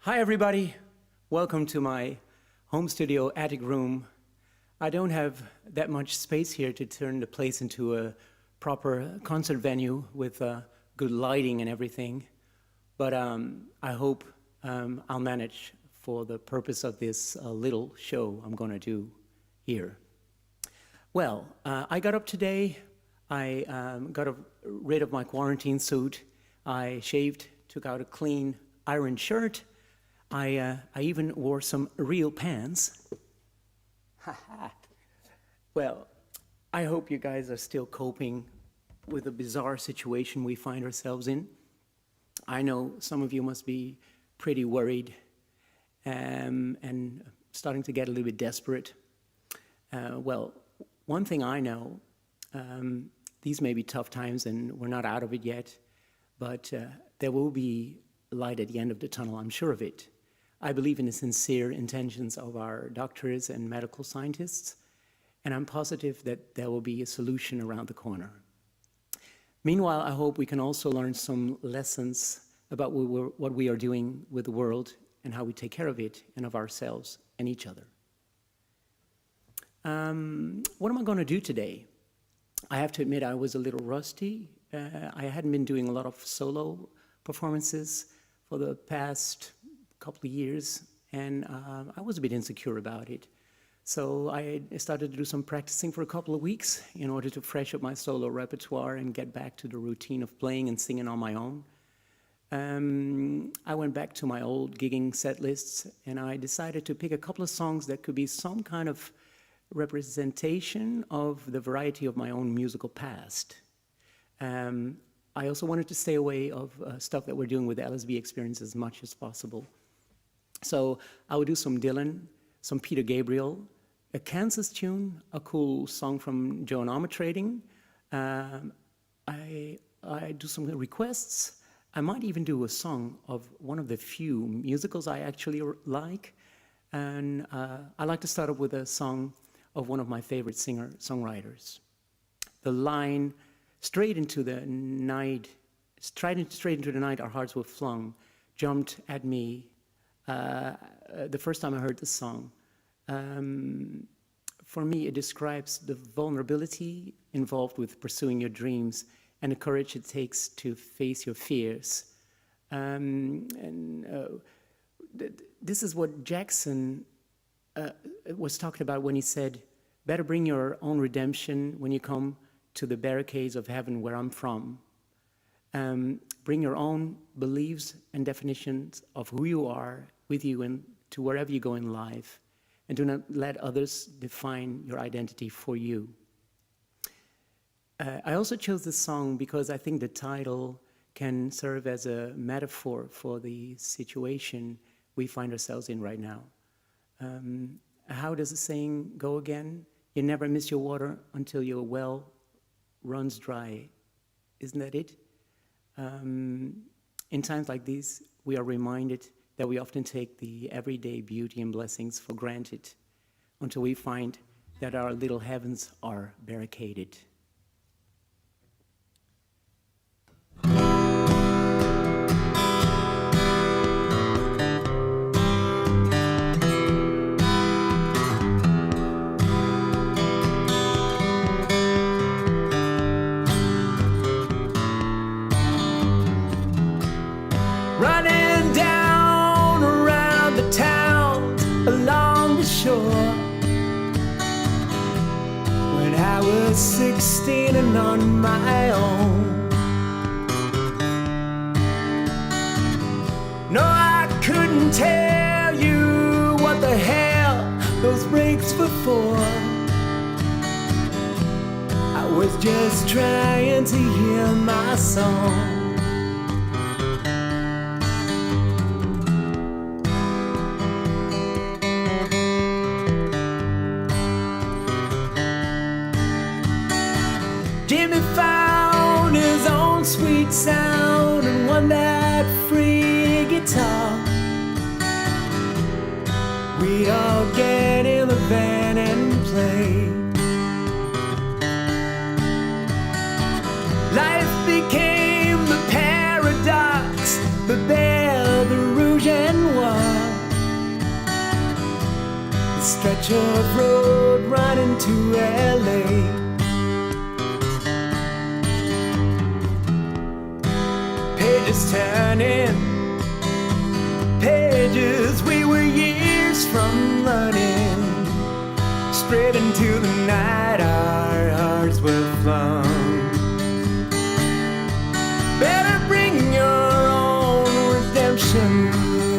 Hi everybody, welcome to my home studio attic room. I don't have that much space here to turn the place into a proper concert venue with good lighting and everything, but I hope I'll manage for the purpose of this little show I'm going to do here. Well, I got up today, I got rid of my quarantine suit, I shaved, took out a clean iron shirt, I even wore some real pants. Well, I hope you guys are still coping with the bizarre situation we find ourselves in. I know some of you must be pretty worried and starting to get a little bit desperate. Well, one thing I know, these may be tough times and we're not out of it yet, but there will be light at the end of the tunnel, I'm sure of it. I believe in the sincere intentions of our doctors and medical scientists, and I'm positive that there will be a solution around the corner. Meanwhile, I hope we can also learn some lessons about what we are doing with the world and how we take care of it and of ourselves and each other. What am I going to do today? I have to admit I was a little rusty. I hadn't been doing a lot of solo performances for the past couple of years, and I was a bit insecure about it. So I started to do some practicing for a couple of weeks in order to fresh up my solo repertoire and get back to the routine of playing and singing on my own. I went back to my old gigging set lists, and I decided to pick a couple of songs that could be some kind of representation of the variety of my own musical past. I also wanted to stay away of stuff that we're doing with the LSB experience as much as possible. So I would do some Dylan, some Peter Gabriel, a Kansas tune, a cool song from Joan Armatrading. I do some requests. I might even do a song of one of the few musicals I actually like. And I like to start off with a song of one of my favorite singer-songwriters. The line, straight into the night, our hearts were flung, jumped at me the first time I heard the song. For me, it describes the vulnerability involved with pursuing your dreams and the courage it takes to face your fears. This is what Jackson was talking about when he said, better bring your own redemption when you come to the barricades of heaven where I'm from. Bring your own beliefs and definitions of who you are with you and to wherever you go in life, and do not let others define your identity for you. I also chose this song because I think the title can serve as a metaphor for the situation we find ourselves in right now. How does the saying go again? You never miss your water until your well runs dry. Isn't that it? In times like these, we are reminded that we often take the everyday beauty and blessings for granted until we find that our little heavens are barricaded. Running down around the town along the shore, when I was 16 and on my own. No, I couldn't tell you what the hell those breaks were for. I was just trying to hear my song. Jimmy found his own sweet sound and won that free guitar. We'd all get in the van and play. Life became the paradox, the belle, the rouge and wine. stretch of road running to LA. Pages turning, pages we were years from learning. Straight into the night our hearts were flung. Better bring your own redemption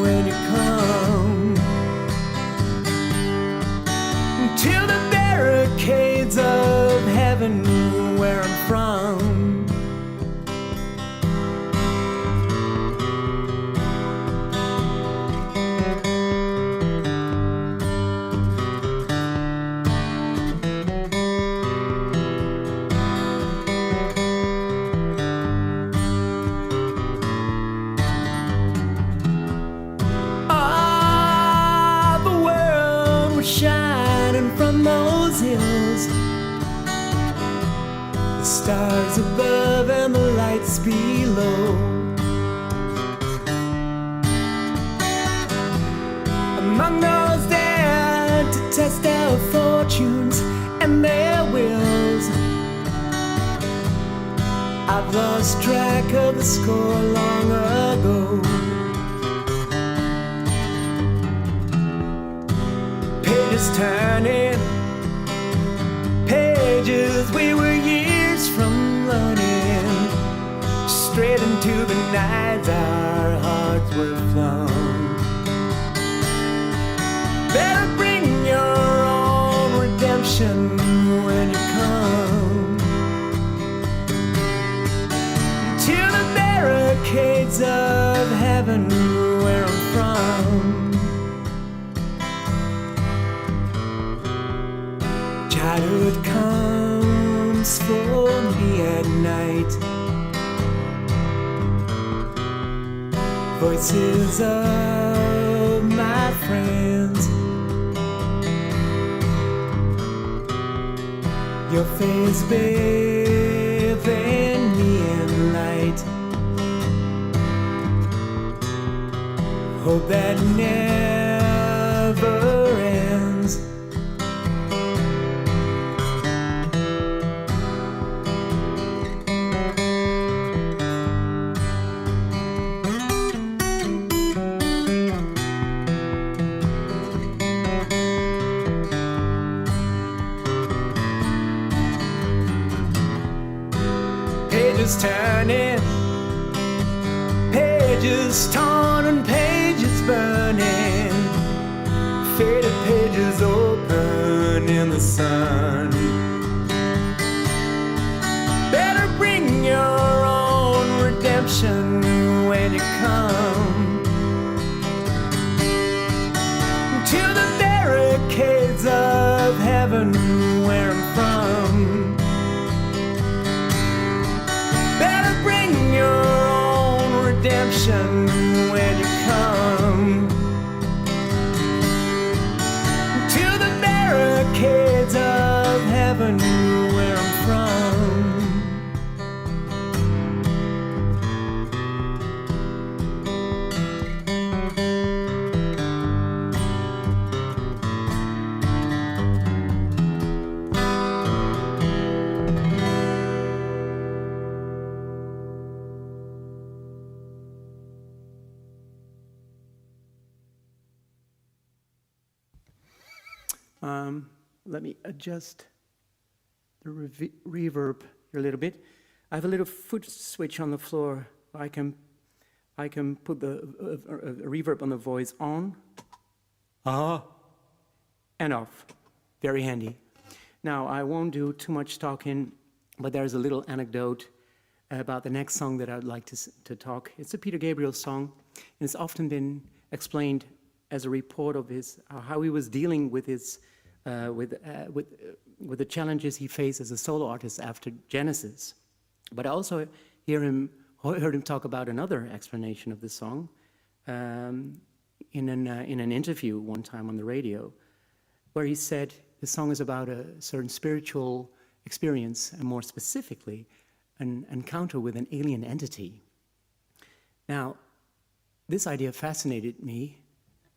when you come to the barricades of heaven where I'm from. Shining from those hills, the stars above and the lights below. Among those dared to test their fortunes and their wills, I've lost track of the score long ago. Pages turning, pages we were years from learning. Straight into the nights our hearts were flung. Better bring your own redemption when you come to the barricades of heaven where I'm from. Childhood comes for me at night. Voices of my friends, your face bathing me in light. Hope that never ends. Pages turning, pages torn and pages burning. Faded pages open in the sun. Better bring your own redemption when you come to the barricades of heaven where I'm from. Bring your own redemption when you come to the barricades of heaven where I'm from. Let me adjust the reverb here a little bit. I have a little foot switch on the floor. I can put the reverb on the voice on, and off. Very handy. Now, I won't do too much talking, but there's a little anecdote about the next song that I'd like to talk. It's a Peter Gabriel song, and it's often been explained as a report of his how he was dealing with his with the challenges he faced as a solo artist after Genesis. But I also heard him talk about another explanation of the song in an interview one time on the radio, where he said the song is about a certain spiritual experience, and more specifically, an encounter with an alien entity. Now, this idea fascinated me,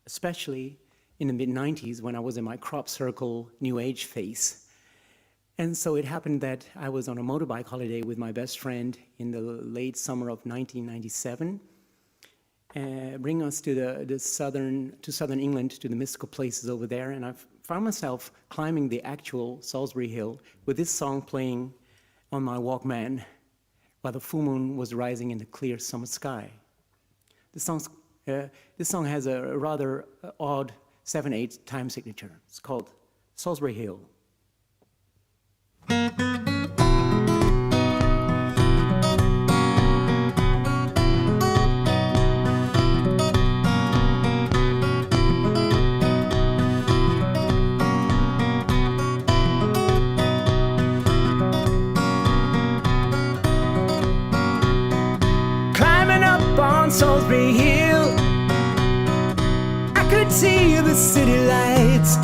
especially in the mid-90s when I was in my crop circle New Age phase. And so it happened that I was on a motorbike holiday with my best friend in the late summer of 1997, bringing us to southern England, to the mystical places over there. And I found myself climbing the actual Salisbury Hill with this song playing on my Walkman while the full moon was rising in the clear summer sky. This song has a rather odd 7/8 time signature. It's called Salisbury Hill. Climbing up on Salisbury Hill, I could see the city lights.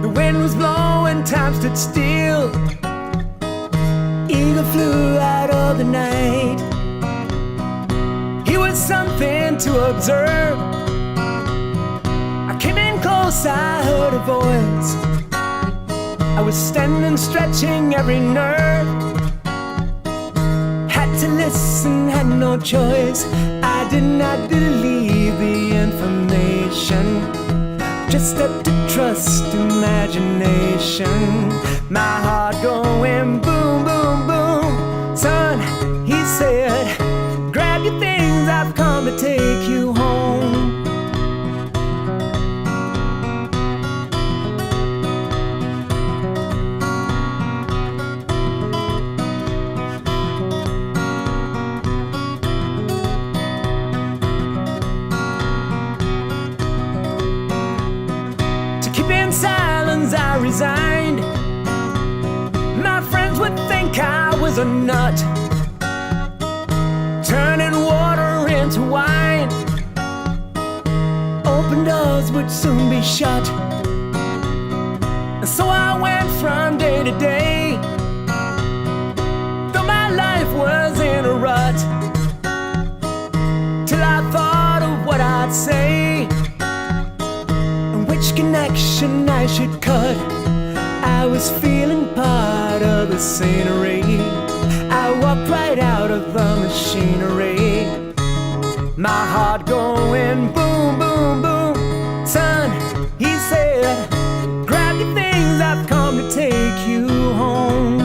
The wind was blowing, time stood still. Eagle flew out of the night. He was something to observe. I came in close, I heard a voice. I was standing, stretching every nerve. Had to listen, had no choice. I did not believe the information, just had to trust imagination. My heart going boom, boom, boom. Son, he said, grab your things, I've come to take you home. I resigned. My friends would think I was a nut, turning water into wine. Open doors would soon be shut. And so I went from day to day, though my life was in a rut, till I thought of what I'd say, which connection I should cut. I was feeling part of the scenery. I walked right out of the machinery. My heart going boom, boom, boom. Son, he said, grab your things, I've come to take you home.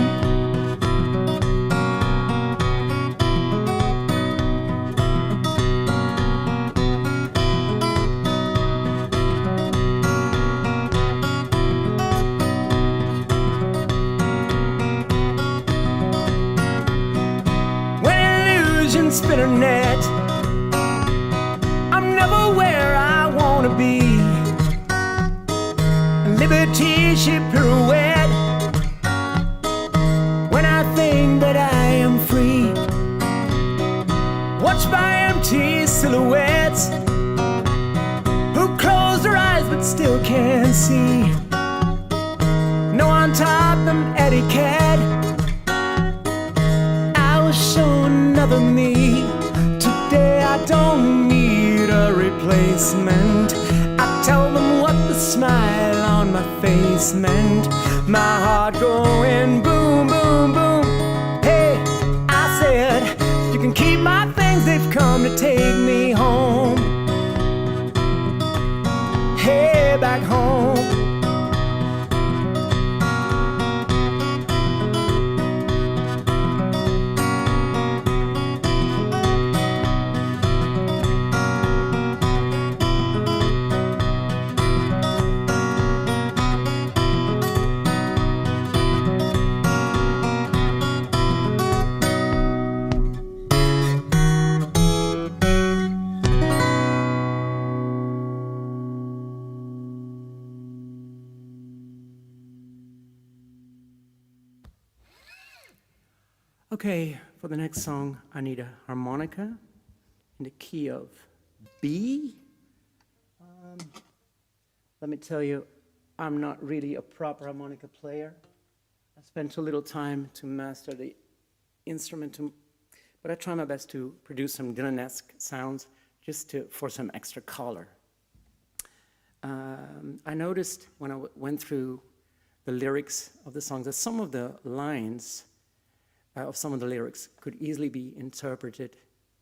Spin a net, I'm never where I wanna be. Liberty, she pirouette when I think that I am free. Watched by empty silhouettes who close their eyes but still can't see. No one taught them etiquette. I was shown another me. Today I don't need a replacement. I tell them what the smile on my face meant. My heart going boom, boom, boom. Hey, I said, you can keep my things, they've come to take me home. Hey, back home. Okay, for the next song, I need a harmonica in the key of B. Let me tell you, I'm not really a proper harmonica player. I spent too little time to master the instrument, but I try my best to produce some Dylan-esque sounds just for some extra color. I noticed when I went through the lyrics of the songs that some of the lines of some of the lyrics could easily be interpreted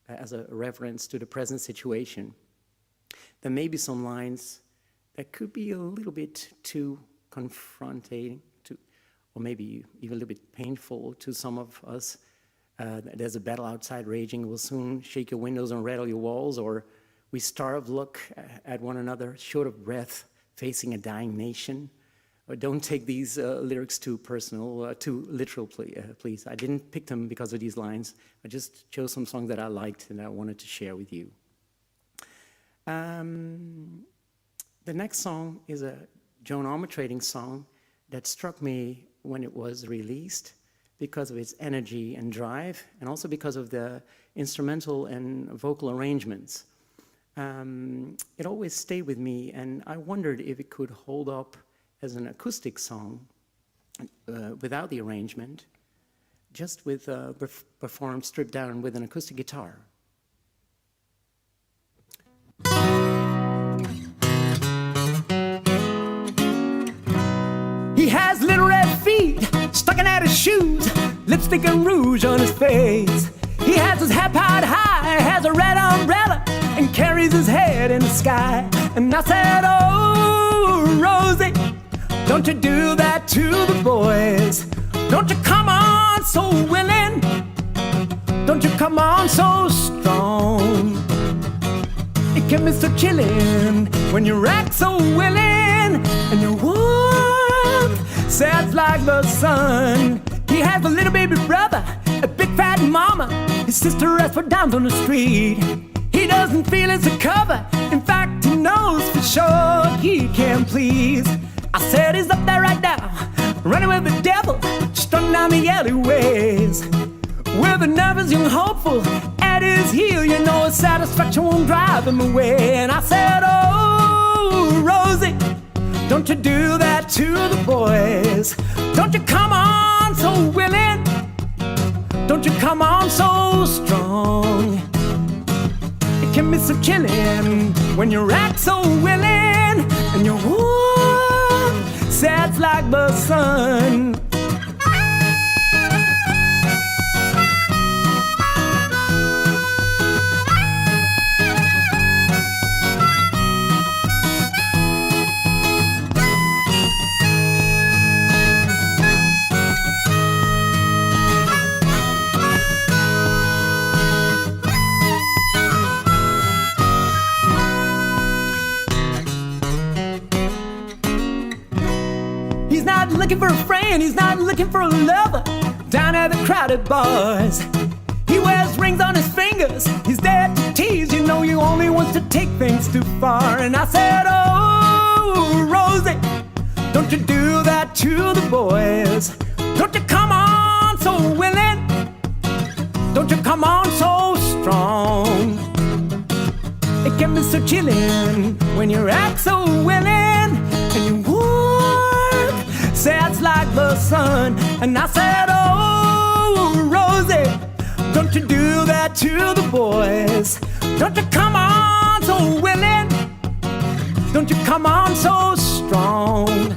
as a reference to the present situation. There may be some lines that could be a little bit too confronting, or maybe even a little bit painful to some of us. There's a battle outside raging, we'll soon shake your windows and rattle your walls, or we starve, look at one another, short of breath, facing a dying nation. Or don't take these lyrics too personal, too literal, please. I didn't pick them because of these lines. I just chose some songs that I liked and I wanted to share with you. The next song is a Joan Armatrading song that struck me when it was released because of its energy and drive, and also because of the instrumental and vocal arrangements. It always stayed with me, and I wondered if it could hold up as an acoustic song without the arrangement, just with performed stripped down with an acoustic guitar. He has little red feet sticking out his shoes, lipstick and rouge on his face. He has his hat piled high, has a red umbrella, and carries his head in the sky. And I said, oh, Rosie, don't you do that to the boys. Don't you come on so willing. Don't you come on so strong. It can be so chilling when you act so willing, and you walk sad like the sun. He has a little baby brother, a big fat mama. His sister asks for dimes on the street. He doesn't feel it's a cover. In fact, he knows for sure he can't please. I said he's up there right now, running with the devil, strung down the alleyways. With a nervous young hopeful at his heel, you know his satisfaction won't drive him away. And I said, oh, Rosie, don't you do that to the boys. Don't you come on so willing. Don't you come on so strong. It can be so chilling when you act so willing, and you walk sad like the sun. Looking for a friend, he's not looking for a lover down at the crowded bars. He wears rings on his fingers, he's there to tease. You know he only wants to take things too far. And I said, oh, Rosie, don't you do that to the boys. Don't you come on so willing. Don't you come on so strong. It can be so chilling when you act so willing, and you sad like the sun. And I said, oh, Rosie, don't you do that to the boys. Don't you come on so willing. Don't you come on so strong.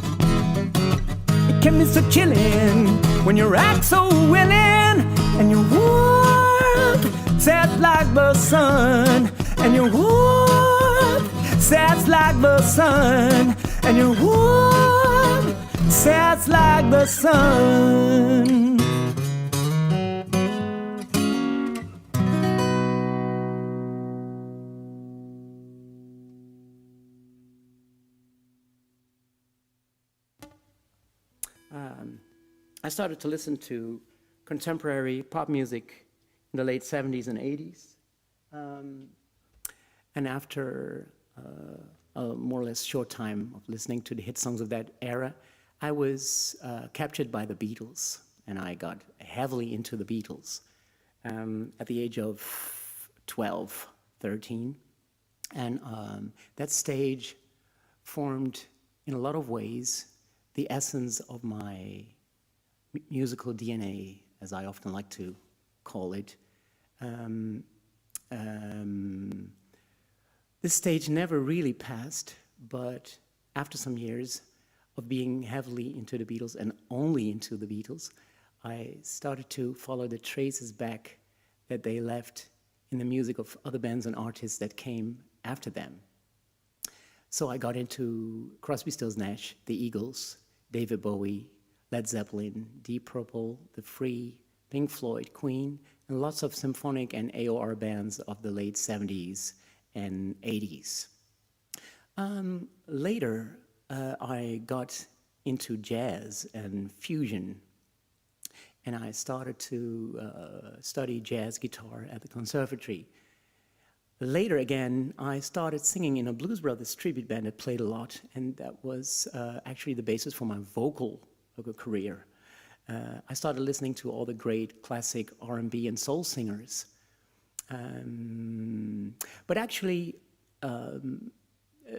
It can be so chilling when you act so willing, and you walk sad like the sun. And you walk sad like the sun. And you walk sad like the sun. I started to listen to contemporary pop music in the late 70s and 80s. And after a more or less short time of listening to the hit songs of that era, I was captured by the Beatles, and I got heavily into the Beatles at the age of 12, 13. And that stage formed, in a lot of ways, the essence of my musical DNA, as I often like to call it. This stage never really passed, but after some years of being heavily into the Beatles and only into the Beatles, I started to follow the traces back that they left in the music of other bands and artists that came after them. So I got into Crosby, Stills, Nash, the Eagles, David Bowie, Led Zeppelin, Deep Purple, The Free, Pink Floyd, Queen, and lots of symphonic and AOR bands of the late 70s and 80s. Later, I got into jazz and fusion, and I started to study jazz guitar at the conservatory. Later again, I started singing in a Blues Brothers tribute band that played a lot, and that was actually the basis for my vocal career. I started listening to all the great classic R&B and soul singers. But actually,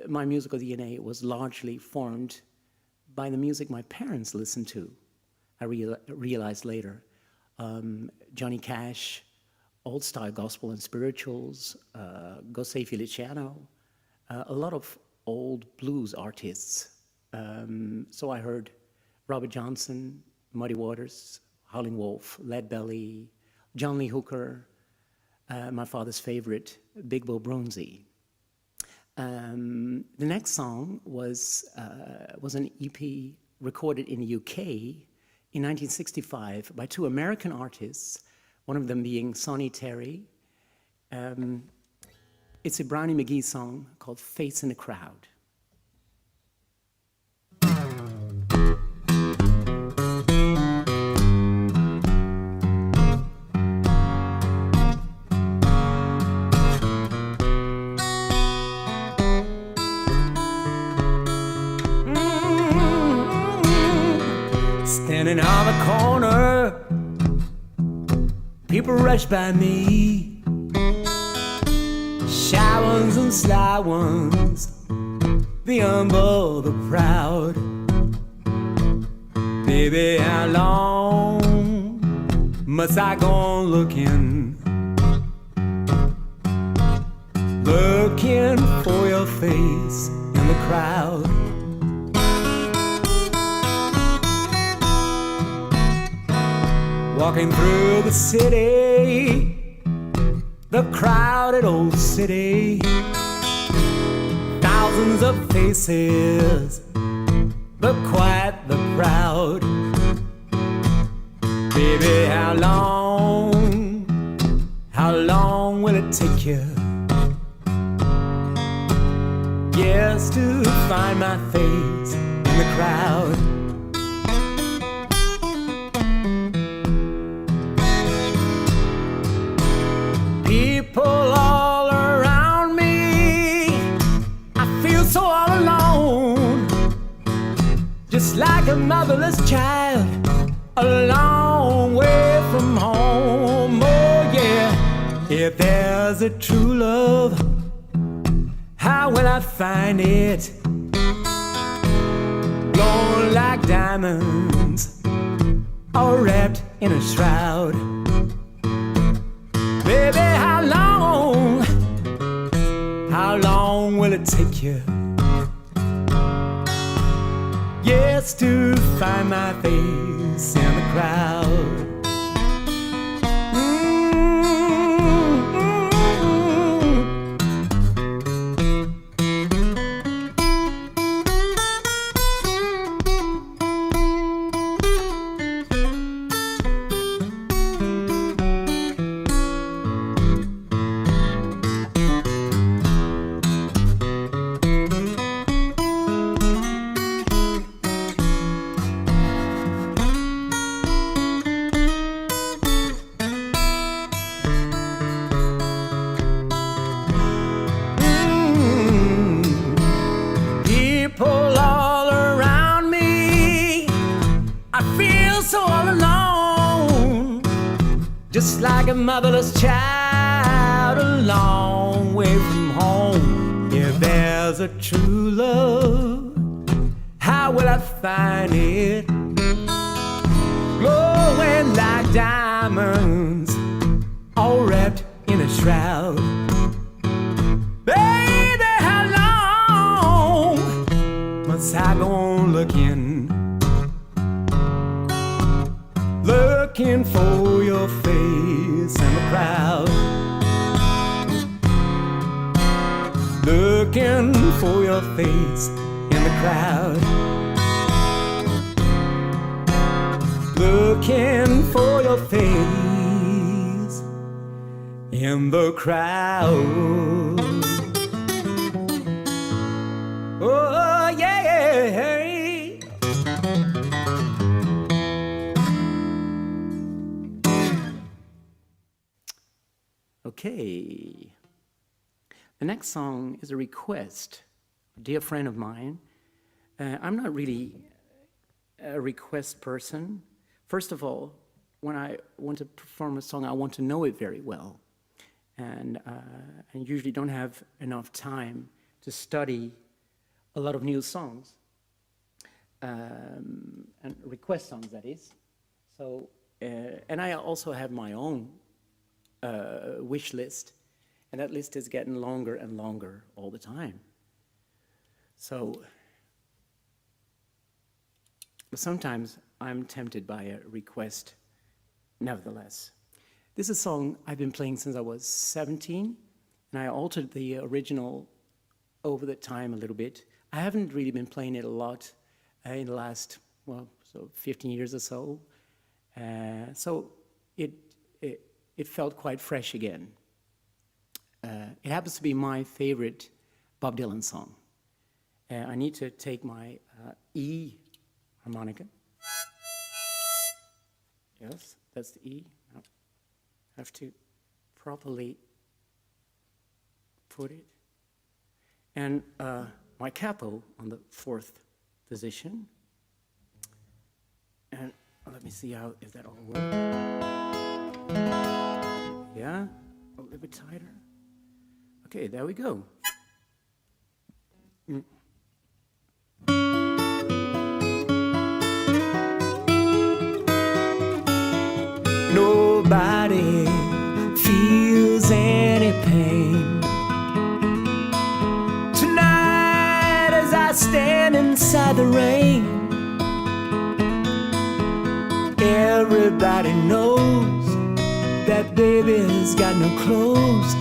my musical DNA was largely formed by the music my parents listened to. I realized later. Johnny Cash, old-style gospel and spirituals, José Feliciano, a lot of old blues artists. So I heard Robert Johnson, Muddy Waters, Howlin' Wolf, Lead Belly, John Lee Hooker, my father's favorite, Big Bill Broonzy. The next song was an EP recorded in the UK in 1965 by two American artists, one of them being Sonny Terry. It's a Brownie McGhee song called Face in the Crowd. Standing on the corner, people rush by me, shy ones and sly ones, the humble, the proud. Baby, how long must I go on looking for your face in the crowd? Walking through the city, the crowded old city, thousands of faces, the quiet, the proud. Baby, how long will it take you just to find my face in the crowd? People all around me, I feel so all alone, just like a motherless child, a long way from home. Oh yeah, if there's a true love, how will I find it? Glowing like diamonds, all wrapped in a shroud. Baby, how long will it take you yes to find my face in the crowd? Just like a motherless child, a long way from home. If there's a true love, how will I find it? Glowing like diamonds, all wrapped in a shroud. Baby, how I go on looking for your face in the crowd, looking for your face in the crowd, looking for your face in the crowd. Oh yeah. Okay. The next song is a request. A dear friend of mine. I'm not really a request person. First of all, when I want to perform a song, I want to know it very well. And I usually don't have enough time to study a lot of new songs. And request songs, that is. So, and I also have my own wish list, and that list is getting longer and longer all the time. So sometimes I'm tempted by a request nevertheless. This is a song I've been playing since I was 17, and I altered the original over the time a little bit. I haven't really been playing it a lot in the last, 15 years or so. So it felt quite fresh again. It happens to be my favorite Bob Dylan song. I need to take my E harmonica. Yes, that's the E. I have to properly put it. And my capo on the 4th position. And let me see if that all works. Yeah, a little bit tighter. Okay, there we go. Nobody feels any pain tonight as I stand inside the rain. Everybody knows that baby's got no clothes,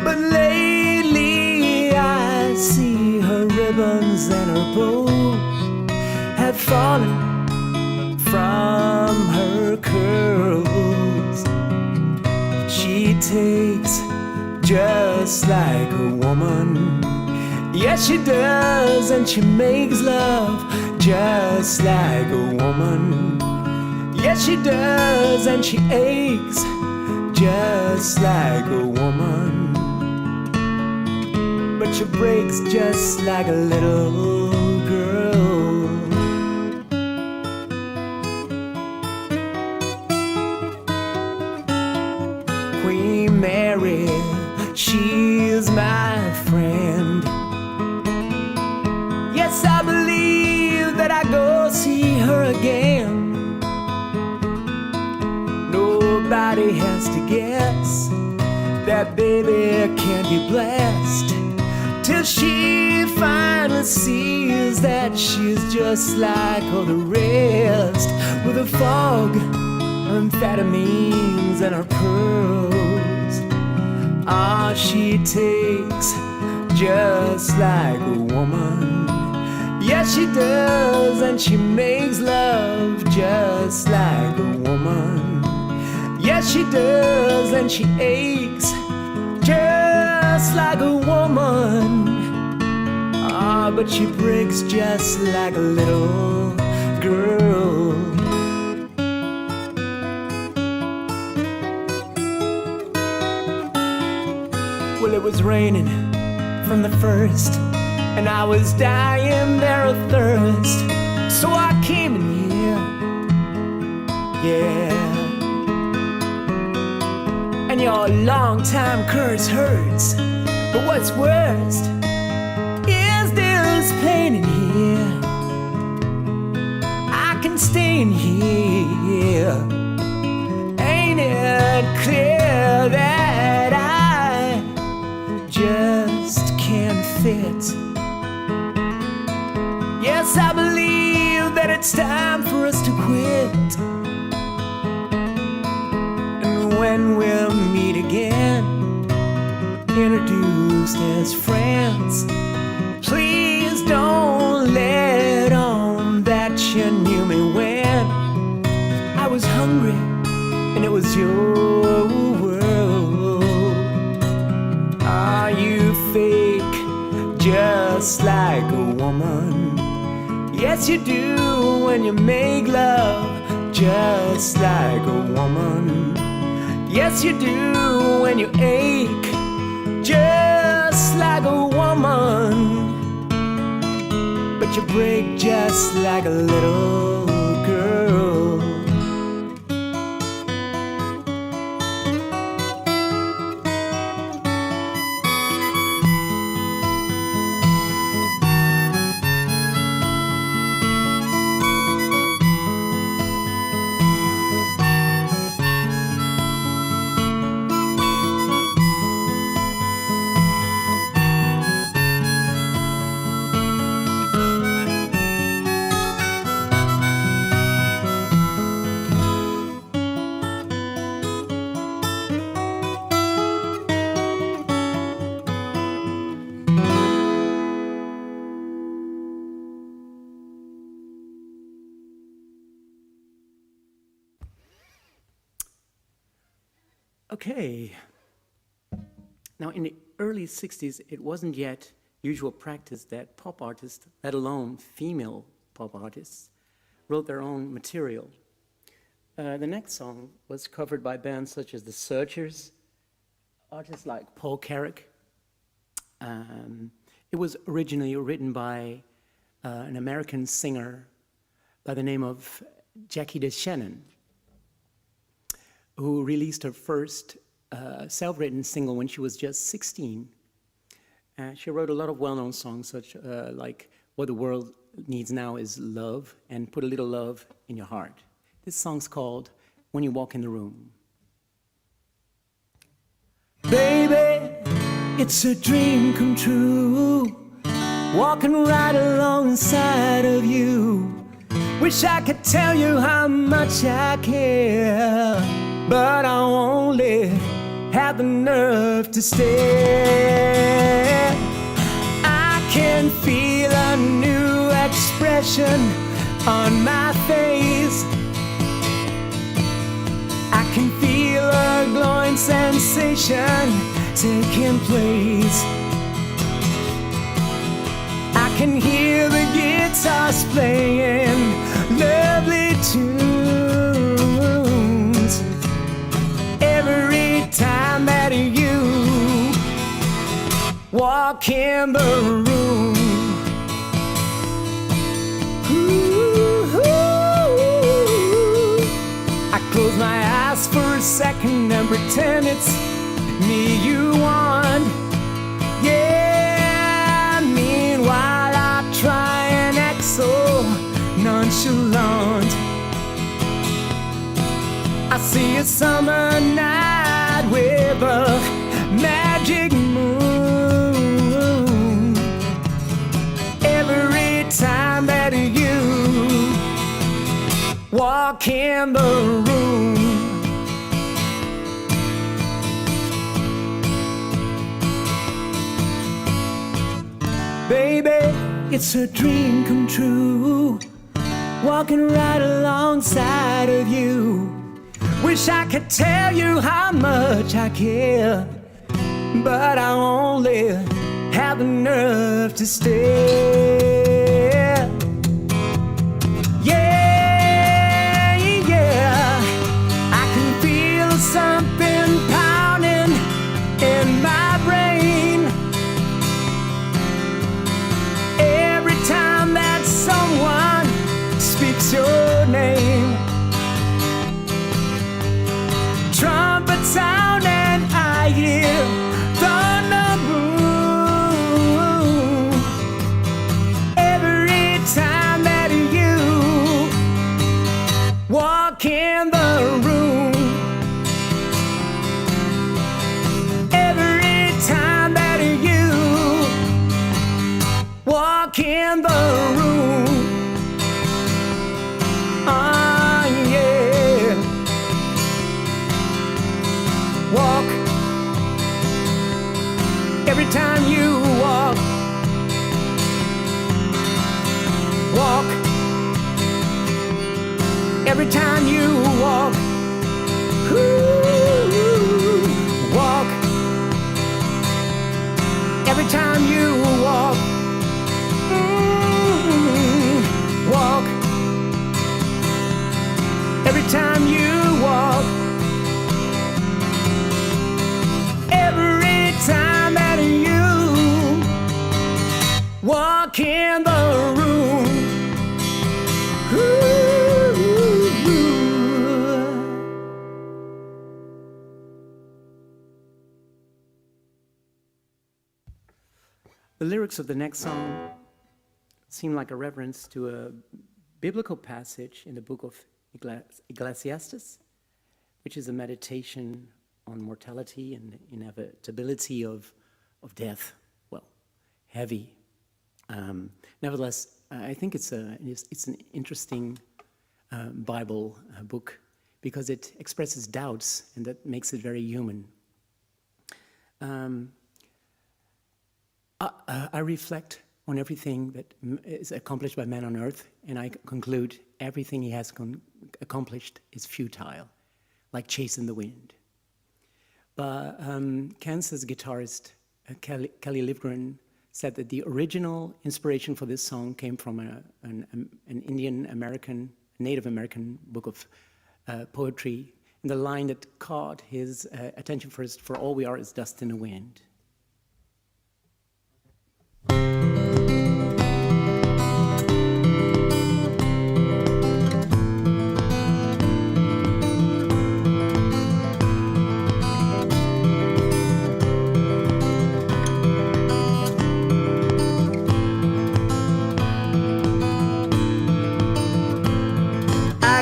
but lately I see her ribbons and her bows have fallen from her curls. She takes just like a woman. Yes, she does, and she makes love just like a woman. Yes, she does, and she aches just like a woman. But she breaks just like a little girl. Queen Mary, she's my friend. Yes, I believe that I go see her again. Nobody has to guess that baby can't be blessed till she finally sees that she's just like all the rest, with a fog, her amphetamines and her pearls. Ah, she takes just like a woman. Yes, she does, and she makes love just like a woman. Yes, she does, and she aches just like a woman. Ah, but she breaks just like a little girl. Well, it was raining from the first, and I was dying there of thirst. So I came in here, yeah. And your long-time curse hurts, but what's worst is this pain in here. I can stay in here. Ain't it clear that I just can't fit? Yes, it's time for us to quit. And when we'll meet again, introduced as friends, please don't let on that you knew me when I was hungry and it was your world. Are you fake, just like a woman? Yes, you do when you make love, just like a woman. Yes, you do when you ache, just like a woman. But you break just like a little girl. Okay. Now, in the early 60s, it wasn't yet usual practice that pop artists, let alone female pop artists, wrote their own material. The next song was covered by bands such as The Searchers, artists like Paul Carrack. It was originally written by an American singer by the name of Jackie DeShannon, who released her first self-written single when she was just 16. She wrote a lot of well-known songs, such like What the World Needs Now Is Love and Put a Little Love in Your Heart. This song's called When You Walk in the Room. Baby, it's a dream come true, walking right alongside of you. Wish I could tell you how much I care, but I only have the nerve to stare. I can feel a new expression on my face. I can feel a glowing sensation taking place. I can hear the guitars playing lovely tunes every time that you walk in the room. Ooh, I close my eyes for a second and pretend it's me you want. Yeah, meanwhile I try and act so nonchalant. I see a summer night with a magic moon. Every time that you walk in the room. Baby, it's a dream come true, walking right alongside of you. Wish I could tell you how much I care, but I only have the nerve to stare. Yeah, yeah, I can feel something pounding in my brain every time that someone speaks your name. Trumpet sound and I hear thunder boom. Every time that you walk in the room. Every time that you walk in the room. every time you walk. Walk every time you walk. Ooh, walk every time you walk. Walk every time you walk. Every time that you walk in the room. Ooh. The lyrics of the next song seem like a reference to a biblical passage in the book of Ecclesiastes, which is a meditation on mortality and inevitability of death. Well, heavy. Nevertheless, I think it's an interesting Bible book because it expresses doubts, and that makes it very human. I reflect on everything that is accomplished by man on earth, and I conclude everything he has accomplished is futile, like chasing the wind. But Kansas guitarist Kelly Livgren said that the original inspiration for this song came from an Native American book of poetry, and the line that caught his attention first: "For all we are is dust in the wind."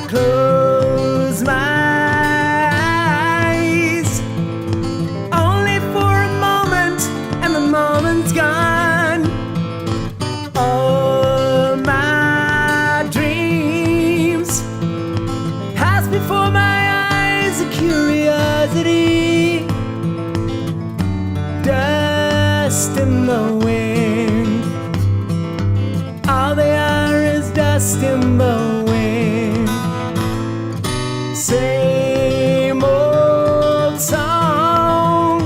Close my eyes, only for a moment, and the moment's gone. All my dreams pass before my eyes, a curiosity, dust in the wind. All they are is dust in the wind. Same old song,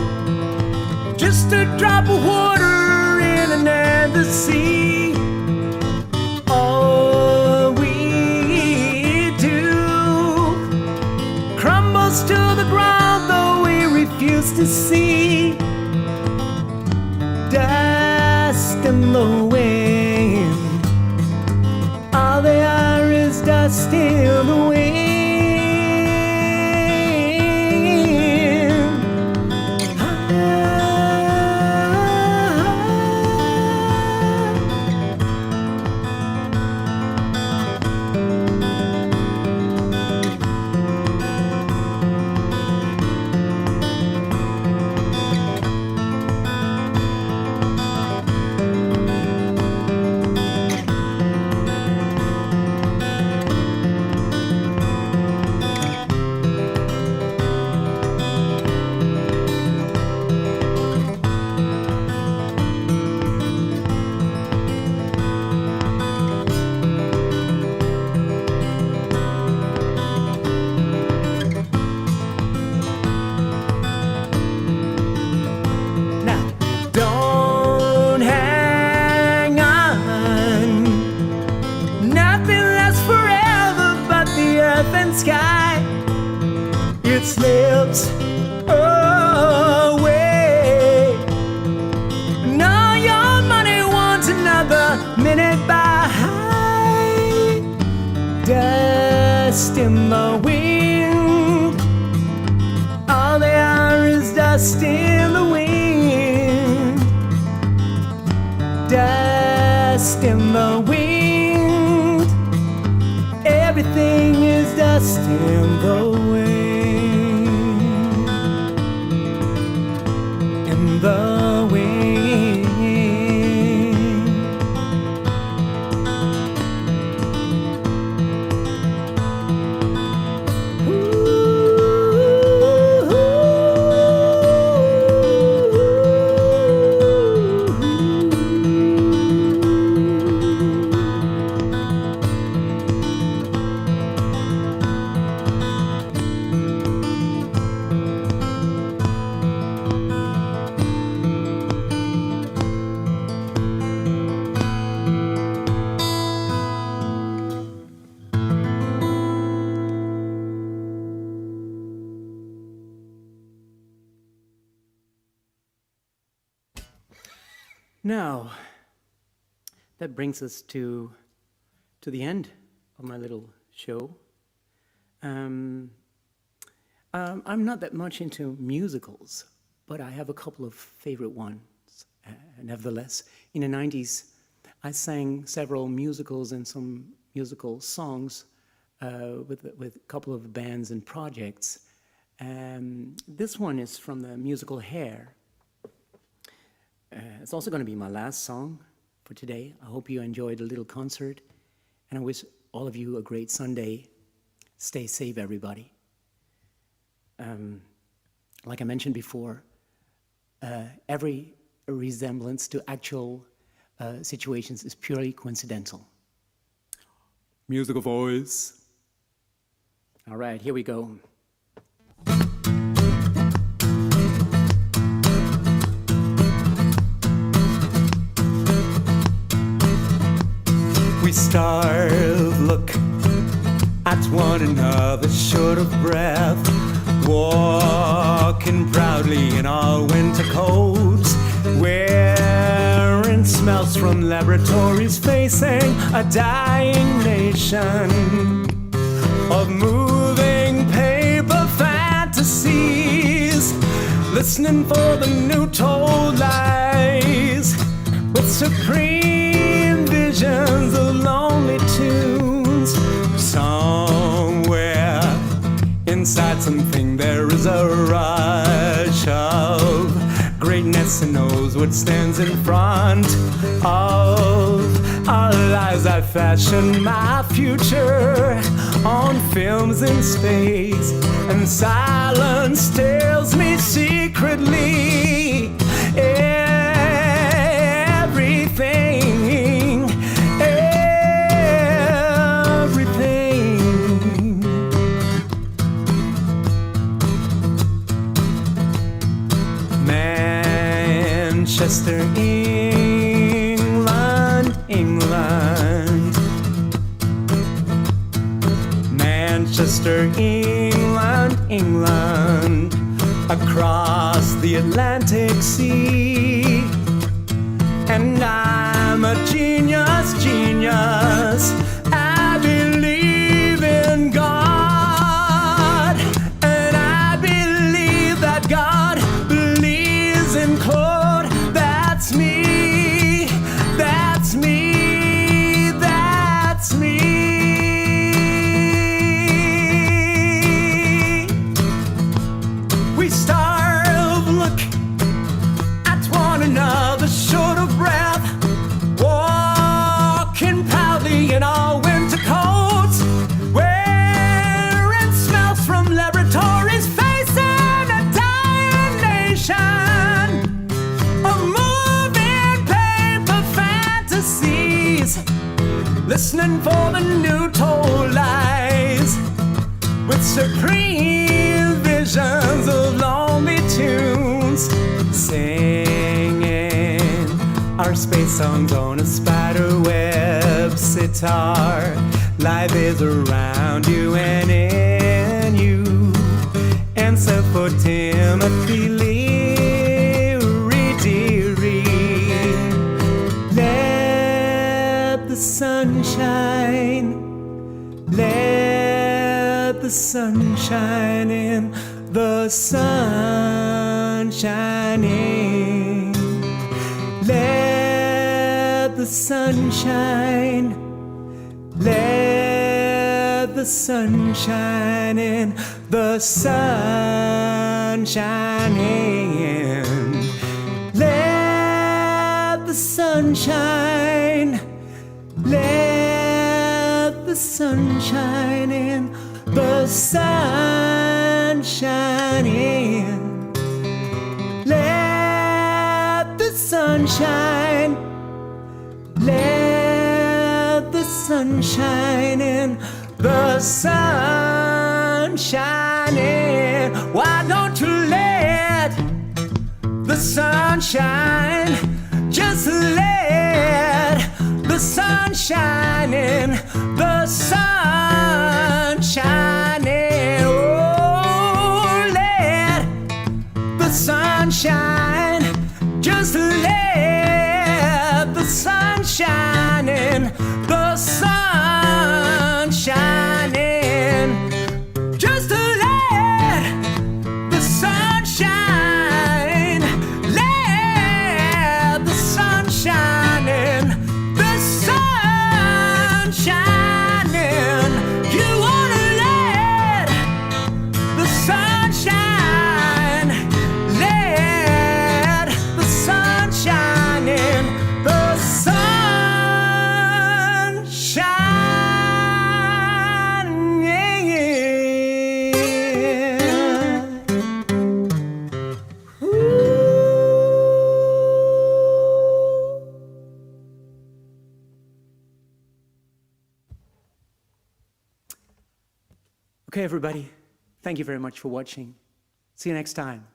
just a drop of water in an endless sea. All we do crumbles to the ground, though we refuse to see. Dust in the wind, all they are is dust in the wind. Sky, it slips away. Now your money wants another minute by. Dust in the wind, all they are is dust in the wind. Dust in the wind, everything is dust in the wind, in the wind. Ooh, Now, that brings us to the end of my little show. I'm not that much into musicals, but I have a couple of favorite ones. Nevertheless, in the 90s, I sang several musicals and some musical songs with a couple of bands and projects. This one is from the musical Hair. It's also going to be my last song for today. I hope you enjoyed the little concert, and I wish all of you a great Sunday. Stay safe, everybody. Like I mentioned before, every resemblance to actual situations is purely coincidental. Musical voice. All right, here we go. We starve, look at one another, short of breath, walking proudly in our winter coats, wearing smells from laboratories, facing a dying nation of moving paper fantasies, listening for the new told lies, with supreme visions of lonely tunes. Somewhere inside something there is a rush of greatness and knows what stands in front of our lives. I fashion my future on films in space, and silence tells me secretly everything, everything. Manchester, England, England. Manchester, England, England. Across the Atlantic Sea. And I'm a genius, genius. I believe in God. And I believe that God believes in Claude. That's me, that's me, that's me. We starve, look at one another, short of breath, walking proudly in our winter coats, wearing smells from laboratories, facing a dying nation of moving paper fantasies, listening for the new told lies, with supreme visions of lonely tunes, singing our space songs on a spider web sitar. Life is around you and in you. Answer for Timothy Leary, dearie. Let the sun shine. Let the sun shine in. The sun shining. Let the sun shine. Let the sun shine in. The sun shining. Let the sun shine. Let the sun shine in. The sun shining. Let the sun shine. Let the sun shine in. The sun shining. Why don't you let the sun shine? Just let the sun shine in. The sun shining. Oh, let the sun shine. Just let the sun shining, just to let the sun shine, let the sun shine in, the sun shining. You wanna let the sun shine, let the sun shine in, the sun shining. Okay, everybody, thank you very much for watching. See you next time.